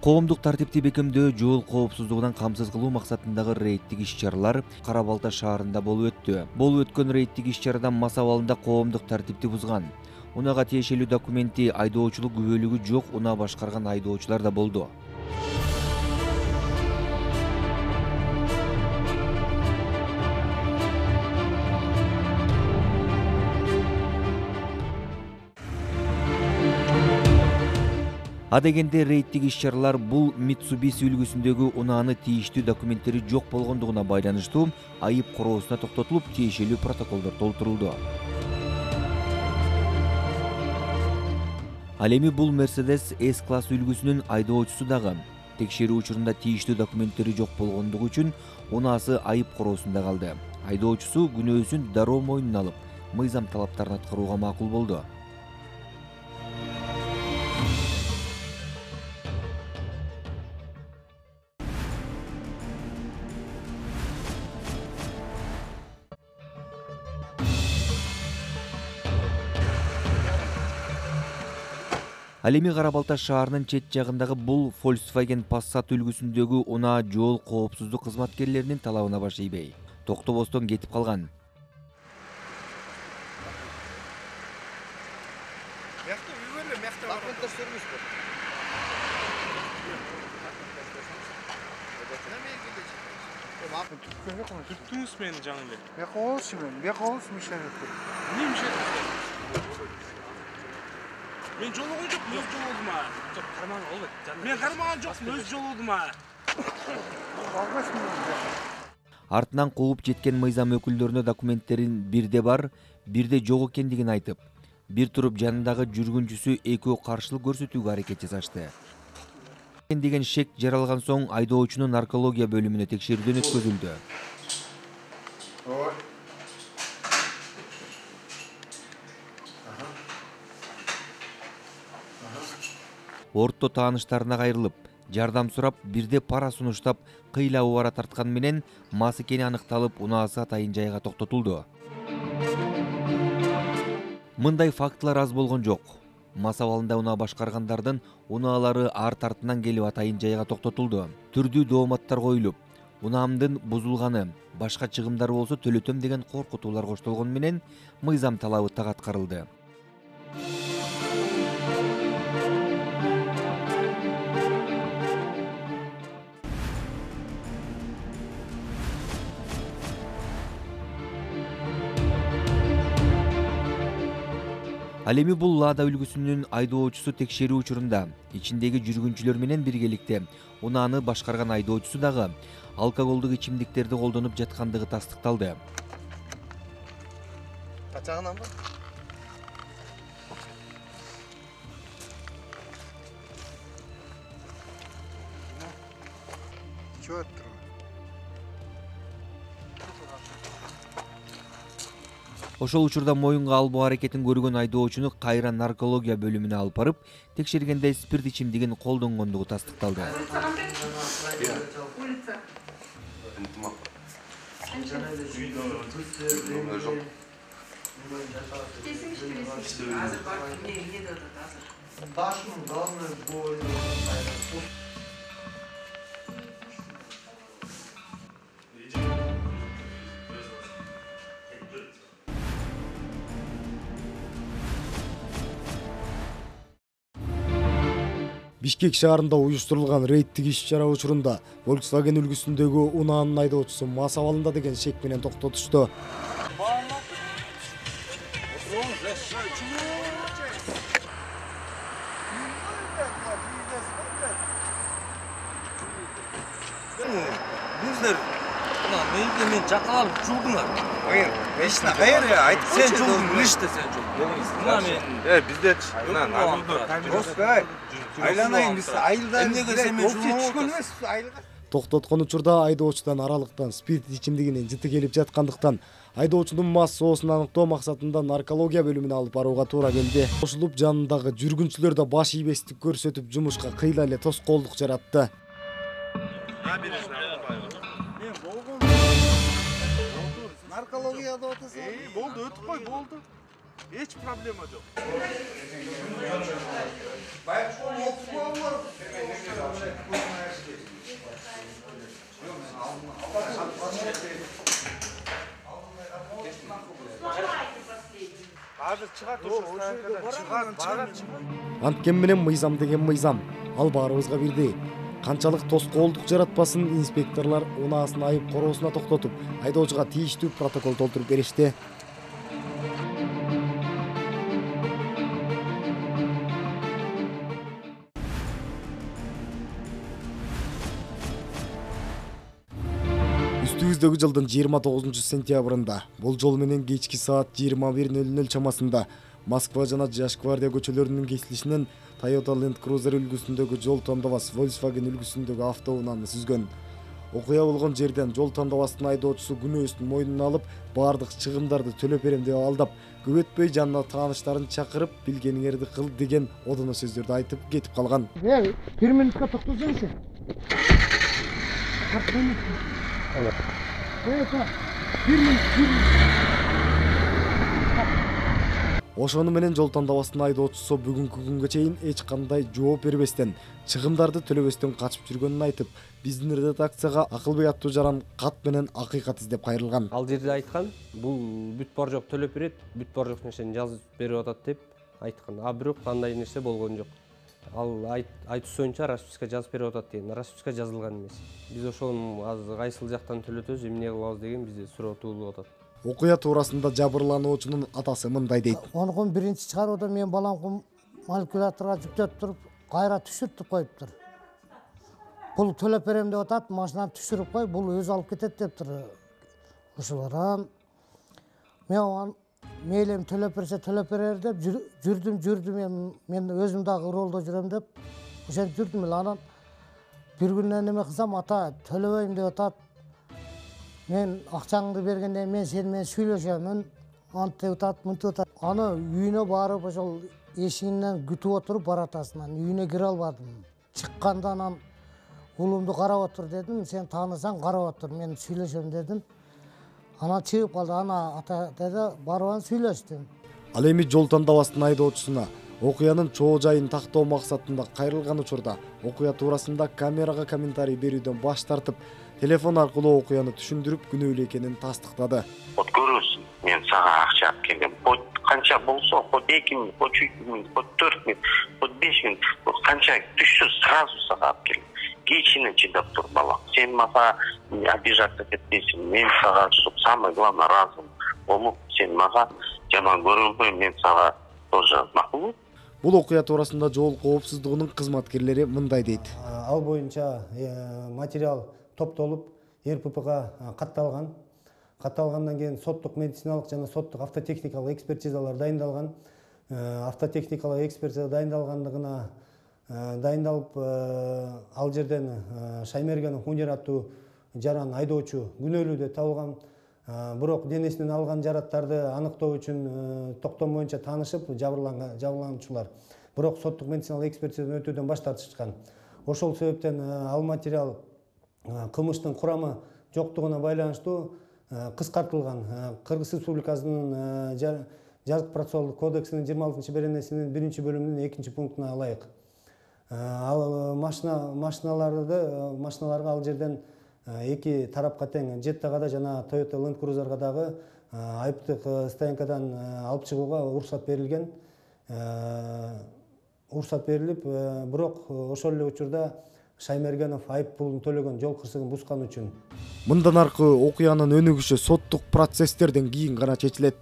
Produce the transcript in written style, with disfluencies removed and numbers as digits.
Коомдук тартипти бекемдөө жол коопсуздугунан камсыз кылуу максатындагы рейдтик иш-чаралар Кара Балта шаарында болуп өттү. Болуп өткөн рейдтик иш-чарадан мас абалында коомдук тартипти бузган. Унаага тиешелүү документи, айдоочулук күбөлүгү жок унаа башкарган айдоочулар да болду. Адегенде рейдтик иш-чаралар бул Mitsubishi үлгүсүндөгү унааны тийиштүү документтери жок болгондугуна байланыштуу айып короосуна токтотулуп, тиешелүү протоколдор толтурулду. Ал эми бул Mercedes S-класс үлгүсүнүн айдоочусу дагы текшерүү учурунда тийиштүү документтери жок болгондугу үчүн унаасы айып короосунда калды. Айдоочусу күнөөсүн дароо мойнуна алып, мыйзам талаптарын аткарууга макул болду. Ал эми Кара Балта шаарынын чет жагындагы бул Volkswagen Passat үлгүсүндөгү унаа жол коопсуздук кызматкерлеринин талабына баш ийбей, токтобостон кетип калган. Tuttunuz beni canım benim. Neymiş ya? Ben жол olgun yok, öz жол oldum ha. Ben karmağın yok, öz жол oldum ha. Артынан кууп жеткен мыйзам өкүлдөрүнө документтерин бирде бар, бирде жок экендигин айтып, бир туруп жанындагы жүргүнчүсү экөө каршылык көрсөтүүгө аракет жасашты. Деген шек жаралган соң айдоочунун наркология бөлүмүнө текшерүүдөн өткөзүлдү. Орто тааныштарына кайрылып, жардам сурап, бирде пара сунуштап, кыйла убара тарткан менен мас экени аныкталып, унаасы атайын жайга токтотулду. Мындай фактылар аз болгон жок. Мас абалында унаа башкаргандардын унаалары арт артынан келип атайын жайга токтотулду. Түрдүү дооматтар коюлуп, унаамдын бузулганы, башка чыгымдар болсо төлөтөм деген коркутуулар коштолгон менен мыйзам талабы так аткарылды. Ал эми бул Лада үлгүсүнүн айдоочусу текшерүү учурунда ичиндеги жүргүнчүлөр менен биргеликте унааны башкарган айдоочусу дагы алкоголдук ичимдиктерди колдонуп жаткандыгы тастыкталды. Качагынан ба? Чё это? Ошол учурда моюнга албоо аракетин көргөн айдоочуну кайра наркология бөлүмүнө алып барып, текшергенде спирт ичимдигин колдонгондугу тастыкталды. Бишкек шаарында уюштурулган рейдтик иш-чара учурунда Volkswagen үлгүсүндөгү унаанын айдоочусу мас абалында деген шек менен токтотушту. Bizler men чакалып жулдуңар. Hayır, beşine hayır ya. Aytıp Sen жулдуң, işte sen жулдуң. Мына мен. Bizde Oscar. Aylanayım biz ayıldan. Эмнеге сен мен жулдуң? Aylığa. Токтоткон учурда айдоочудан аралыктан спирт ичимдигинин жыты келип жаткандыктан айдоочунун мас соосун аныктоо максатында наркология бөлүмүнө алып барууга туура келди. Кошулуп жанындагы жүргүнчүлөр да баш ийбестик көрсөтүп жумушка кыйла эле тоскоолдук жаратты. Narkologiyada otasın. Boldu, ötüp koy, boldu. Hiç problema yok. Hazır çıkart o çıkart. Анткен менен мыйзам деген мыйзам. Ал баарыбызга бирдей. Канчалык тоскоолдук жаратпасын инспекторлор унаасын айып короосуна токтотуп, айдоочуга тийиштүү протокол толтуруп беришти. Үстүбүздөгү жылдын 29-сентябрында болжол менен кечки саат 21:00 чамасында Москва жана Жаш гвардия көчөлөрүнүн кесилишинен Toyota Land Cruiser үлгүсүндөгү жол тандабас Volkswagen үлгүсүндөгү автоунааны сүзгөн. Окуя болгон жерден жол тандабастын айдоочусу күнөөсүн мойнуна алып, баардык чыгымдарды төлөп берем деп алдап, көп өтпөй жанына тааныштарын чакырып, билгениңерди кыл деген одоно сөздөрдү айтып кетип калган. Bir minutga to'xtasangchi. Ошону менен жол тандабастын айдоочусу бүгүнкү күнгө чейин эч кандай жооп бербестен, чыгымдарды төлөбөстөн качып жүргөнүн айтып, биздин редакцияга Акылбек аттуу жаран кат менен акыйкат издеп кайрылган. Ал жерде айткан, бул бүт бар жок төлөп берет, бүт бар жок нерсени жазып берип атат деп айткан. А бирок андай нерсе болгон жок. Ал айтуусунча расписка жазып берип атат деген, расписка жазылган эмес. Биз ошону азыр кайсыл жактан төлөтөбүз, эмне кылабыз деген бизде суроо туулуп атат. Окуя туурасында жабырлануучунун атасы мындай дейт. Онукун биринчи чыгарууда мен баламды манипуляторго жүктөп туруп, кайра түшүртүп коюптур. Бул төлөп берем деп атат, машинаны түшүрүп кой, бул өзү алып кетет дептир. Ошолор мен мейлем төлөп берсе төлөп берер деп жүрдүм, мен өзүм дагы ролдо жүрөм деп ошентип жүрдүм эле. Анан бир күнүнөн эме кылсам, ата төлөбөйм деп атат. Мен акчаңды бергенден мен сени менен сүйлөшөмүн, антип атат, мынтип атат. Аны үйүнө барып ошол эшигинен күтүп отуруп баратасынан үйүнө кире албадым. Чыкканда анан улумду карап отур дедим, сен таанысаң карап отур, мен сүйлөшөм дедим. Анан чыгып калды, ана ата деди, барып сүйлөштүм. Ал эми жол тандабастын айдоочусуна окуянын чоо жайын тактоо максатында кайрылган учурда окуя туурасында камерага комментарий берүүдөн баш тартып, телефон аркылуу окуяны түшүндүрүп, күнөөлүү экенин тастыктады. Вот көрөсүң, мен сага акча алып келгем. Хоть канча болсо, хоть 2 минут, хоть 3 минут, хоть 4 минут, хоть 5 минут, канча түшсө сразу сага алып келгем. Кечине чыдап тур, балам. Сен мага обижаться этпейсиң. Мен сага самое главное разум болуп, сен мага жаман көрүнбөй, мен сага тоже макулбу. Бул окуя туурасында жол коопсуздугунун кызматкерлери мындай дейт. Ал боюнча материал топтолуп РППга катталган. Катталгандан кийин соттук медициналык жана соттук автотехникалык экспертизалар дайындалган. Автотехникалык экспертиза дайындалгандыгына дайындалып, ал жерден Шаймергенов Мунир аттуу жаран айдоочу күнөөлүү деп табылган. Бирок денесинен алган жараттарды аныктоо үчүн токтом боюнча таанышып, жабырлануучулар. Бирок соттук медициналык экспертизадан өтүүдөн баш тартышкан. Ошол себептен ал материал кылмыштын курамы жоктугуна байланыштуу кыскартылган. Кыргыз Республикасынын жазык процессуалдык кодексинин 26-беренесинин 1-бөлүмүнүн 2-пунктуна ылайык. Ал машиналарга ал жерден эки тарапка тең Jetta'га да жана Toyota Land Cruiser'га дагы айыптык стоянкадан алып чыгууга уруксат берилген. Уруксат берилип, бирок ошол эле учурда Шаймергенов айып пулун төлөгөн, жол кырсыгын бускан үчүн. Мындан аркы окуянын өнүгүшү соттук процесстерден кийин гана чечилет.